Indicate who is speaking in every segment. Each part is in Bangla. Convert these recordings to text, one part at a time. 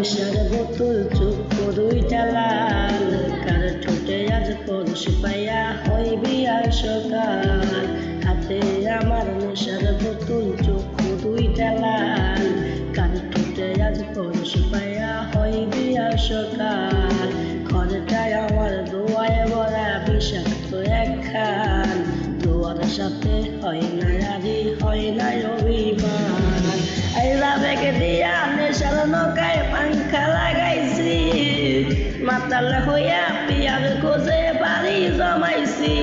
Speaker 1: নেশার বোতল চক্ষু দুইটা লাল, কার ঠোঁটে আজ পরশ পাইয়া হইবি আর সকাল। হাতে আমার নেশার বোতল চক্ষু দুইটা লাল, কার ঠোঁটে আজ পরশ পাইয়া হইবি আর সকাল। ঘরটায় আমার দোয়ায় ভরা বিষাক্ত একখান, দোয়ার সাথে হয় না আরি হয় না অভিমান। আইলা বেগে দিয়া নেশার নৌকায় পাংখা লাগাইছি, মাতাল হইয়া পিয়ার খোঁজে বাড়ি জমাইছি।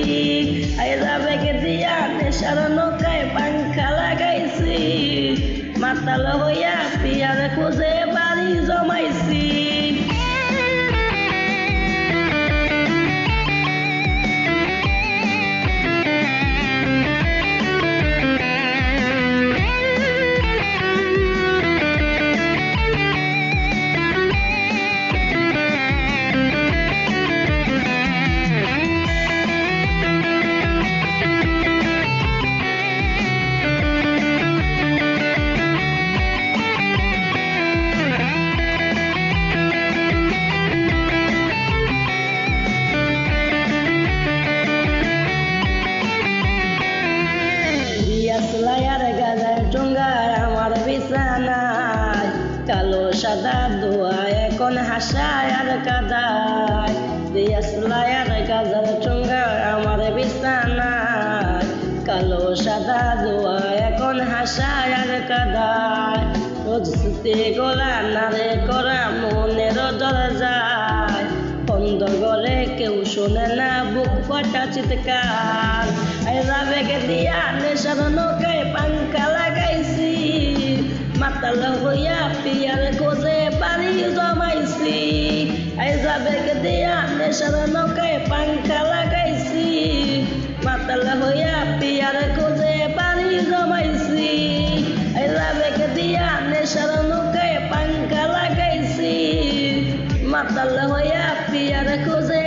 Speaker 1: আইলা বেগে দিয়া নেশার নৌকায় পাংখা লাগাইছি, মাতাল হইয়া পিয়ার খোঁজে বাড়ি জমাইছি। দিয়াশলাইয়ার গাজার টুঙ্গার আমার বিছানায়, কালো সাদা দোয়া এখন হাসায় আর কাদায়। দিয়াশলাইয়ার গাজার টুঙ্গার আমার বিছানায়, কালো সাদা দোয়া এখন হাসায় আর কাদায়। রোজ সুতে গোলা নারে করা মনের দরজায়, বন্ধ গলে কেউ শোনে না বুক ফাটা চিৎকার। আইলা বেগে দিয়া নেশার নৌকায় পাংখা লাগাইছি, মাতাল হইয়া পিয়ার খোঁজে বাড়ি জমাইছি। আইলা বেগে দিয়া নেশার নৌকায় পাংখা লাগাইছি, মাতাল হইয়া পিয়ার খোঁজে বাড়ি জমাইছি। আইলা বেগে দিয়া নেশার নৌকায় পাংখা লাগাইছি, মাতাল হইয়া পিয়ার খোঁজে